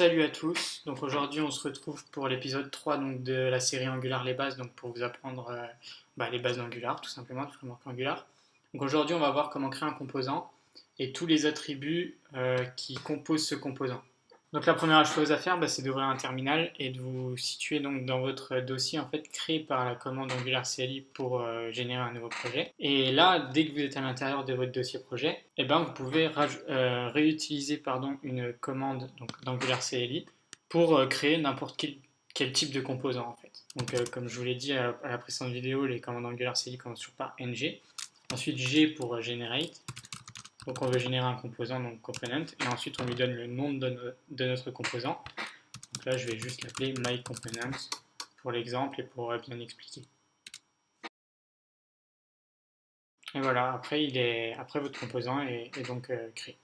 Salut à tous, donc aujourd'hui on se retrouve pour l'épisode 3 donc, de la série Angular les bases, donc pour vous apprendre les bases d'Angular tout simplement, du framework Angular. Donc aujourd'hui on va voir comment créer un composant et tous les attributs qui composent ce composant. Donc la première chose à faire, c'est d'ouvrir un terminal et de vous situer donc dans votre dossier en fait créé par la commande Angular CLI pour générer un nouveau projet. Et là, dès que vous êtes à l'intérieur de votre dossier projet, vous pouvez réutiliser une commande d'Angular CLI pour créer n'importe quel type de composant en fait. Donc comme je vous l'ai dit à la précédente vidéo, les commandes Angular CLI commencent toujours par ng. Ensuite G pour generate. Donc on veut générer un composant, donc component, et ensuite on lui donne le nom de notre composant. Donc là je vais juste l'appeler myComponent pour l'exemple et pour bien expliquer. Et voilà, après votre composant est donc créé.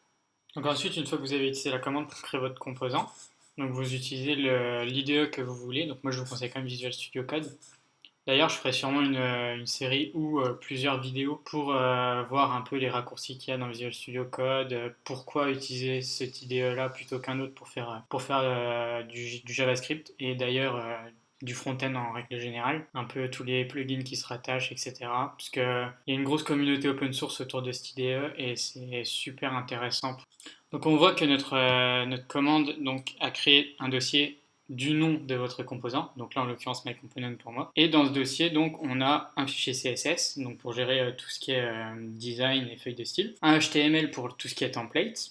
Donc ensuite, une fois que vous avez utilisé la commande pour créer votre composant, donc vous utilisez l'IDE que vous voulez. Donc moi je vous conseille quand même Visual Studio Code. D'ailleurs, je ferai sûrement une série ou plusieurs vidéos pour voir un peu les raccourcis qu'il y a dans Visual Studio Code, pourquoi utiliser cet IDE-là plutôt qu'un autre pour faire du JavaScript et d'ailleurs du front-end en règle générale, un peu tous les plugins qui se rattachent, etc. Parce qu'il y a une grosse communauté open source autour de cet IDE et c'est super intéressant. Donc on voit que notre commande a créé un dossier du nom de votre composant, donc là en l'occurrence myComponent pour moi. Et dans ce dossier, donc on a un fichier CSS, donc pour gérer tout ce qui est design et feuilles de style, un HTML pour tout ce qui est template,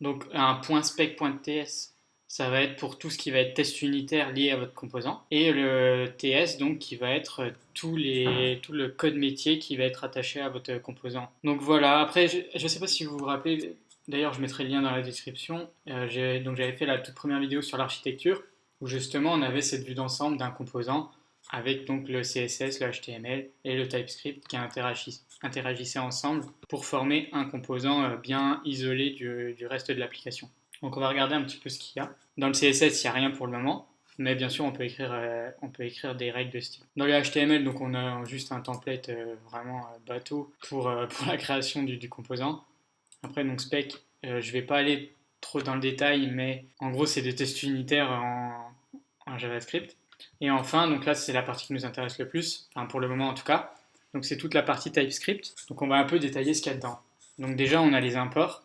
donc un .spec.ts, ça va être pour tout ce qui va être test unitaire lié à votre composant, et le TS donc qui va être tout le code métier qui va être attaché à votre composant. Donc voilà, après je ne sais pas si vous vous rappelez, d'ailleurs je mettrai le lien dans la description, j'avais fait la toute première vidéo sur l'architecture, où justement on avait cette vue d'ensemble d'un composant avec donc le CSS, le HTML et le TypeScript qui interagissaient ensemble pour former un composant bien isolé du reste de l'application. Donc on va regarder un petit peu ce qu'il y a. Dans le CSS, il n'y a rien pour le moment, mais bien sûr on peut écrire des règles de style. Dans le HTML, donc on a juste un template vraiment bateau pour la création du composant. Après donc spec, je ne vais pas aller trop dans le détail, mais en gros c'est des tests unitaires en JavaScript. Et enfin, donc là c'est la partie qui nous intéresse le plus, enfin pour le moment en tout cas, donc c'est toute la partie TypeScript. Donc on va un peu détailler ce qu'il y a dedans. Donc déjà on a les imports,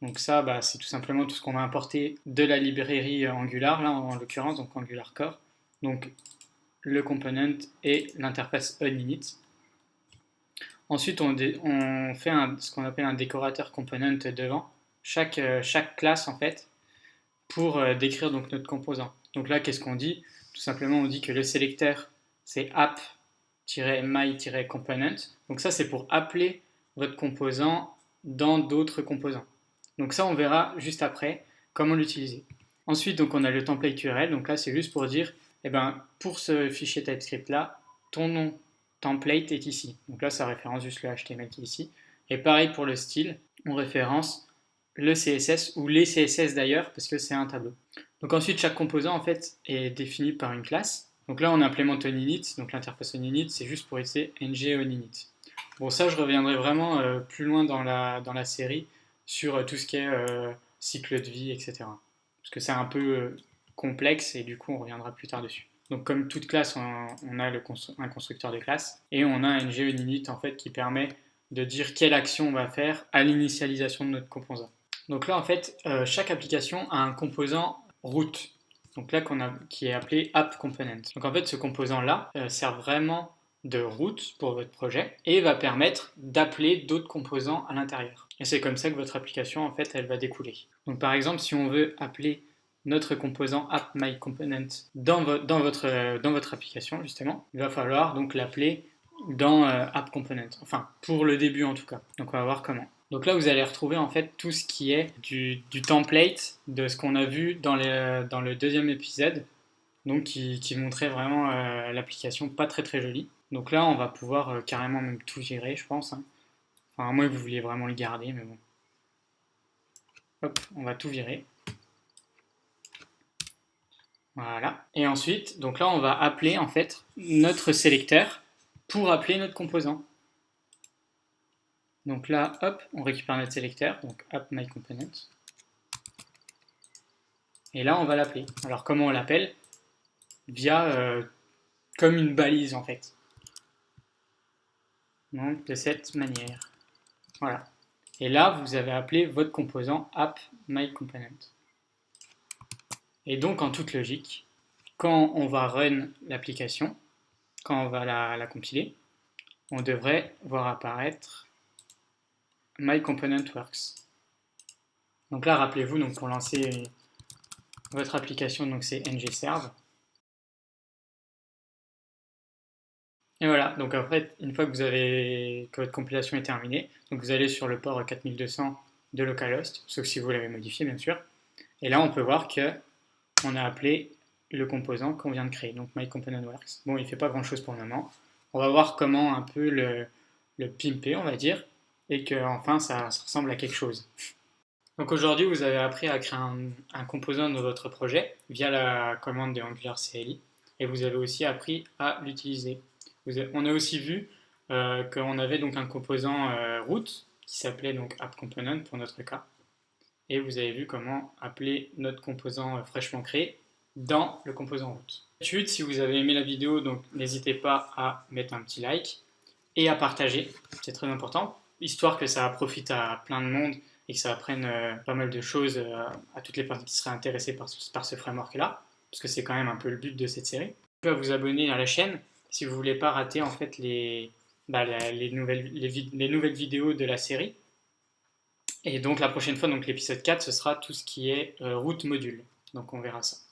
donc ça c'est tout simplement tout ce qu'on va importer de la librairie Angular, là en l'occurrence, donc Angular Core, donc le component et l'interface onInit. Ensuite on fait ce qu'on appelle un décorateur component devant chaque classe en fait pour décrire donc notre composant. Donc là qu'est-ce qu'on dit? Tout simplement on dit que le sélecteur c'est app-my-component. Donc ça c'est pour appeler votre composant dans d'autres composants. Donc ça on verra juste après comment l'utiliser. Ensuite donc on a le template URL, donc là c'est juste pour dire pour ce fichier TypeScript là, ton nom template est ici. Donc là ça référence juste le HTML qui est ici. Et pareil pour le style, on référence le CSS ou les CSS d'ailleurs parce que c'est un tableau. Donc ensuite chaque composant en fait est défini par une classe. Donc là on implémente onInit, donc l'interface onInit c'est juste pour utiliser ng onInit. Bon ça je reviendrai vraiment plus loin dans la série sur tout ce qui est cycle de vie, etc. Parce que c'est un peu complexe et du coup on reviendra plus tard dessus. Donc comme toute classe, on a un constructeur de classe et on a un ng onInit en fait qui permet de dire quelle action on va faire à l'initialisation de notre composant. Donc là en fait chaque application a un composant root. Donc là qui est appelé app component. Donc en fait ce composant là sert vraiment de root pour votre projet et va permettre d'appeler d'autres composants à l'intérieur. Et c'est comme ça que votre application en fait elle va découler. Donc par exemple si on veut appeler notre composant app-my-component dans votre application justement, il va falloir donc l'appeler dans app-component, enfin pour le début en tout cas. Donc on va voir comment. Donc là vous allez retrouver en fait tout ce qui est du template de ce qu'on a vu dans le deuxième épisode, donc qui montrait vraiment l'application pas très très jolie. Donc là on va pouvoir carrément même tout virer je pense, hein. Enfin à moins que vous vouliez vraiment le garder, mais bon. Hop, on va tout virer. Voilà. Et ensuite, donc là, on va appeler en fait notre sélecteur pour appeler notre composant. Donc là, hop, on récupère notre sélecteur, donc app myComponent. Et là, on va l'appeler. Alors, comment on l'appelle? Via comme une balise, en fait. Donc, de cette manière. Voilà. Et là, vous avez appelé votre composant app myComponent. Et donc, en toute logique, quand on va run l'application, quand on va la compiler, on devrait voir apparaître myComponentWorks. Donc là, rappelez-vous, donc pour lancer votre application, donc c'est ngserve. Et voilà, donc après, une fois que votre compilation est terminée, donc vous allez sur le port 4200 de localhost, sauf si vous l'avez modifié bien sûr. Et là, on peut voir que on a appelé le composant qu'on vient de créer, donc myComponentWorks. Bon, il ne fait pas grand chose pour le moment. On va voir comment un peu le pimper, on va dire, et que enfin ça ressemble à quelque chose. Donc aujourd'hui, vous avez appris à créer un composant de votre projet via la commande de Angular CLI, et vous avez aussi appris à l'utiliser. On a aussi vu qu'on avait donc un composant root qui s'appelait donc AppComponent pour notre cas, et vous avez vu comment appeler notre composant fraîchement créé dans le composant root. Ensuite, si vous avez aimé la vidéo, donc n'hésitez pas à mettre un petit like et à partager, c'est très important, histoire que ça profite à plein de monde et que ça apprenne pas mal de choses à toutes les personnes qui seraient intéressées par ce framework-là, parce que c'est quand même un peu le but de cette série. Vous pouvez vous abonner à la chaîne si vous ne voulez pas rater en fait les nouvelles vidéos de la série. Et donc la prochaine fois, donc l'épisode 4, ce sera tout ce qui est route module. Donc on verra ça.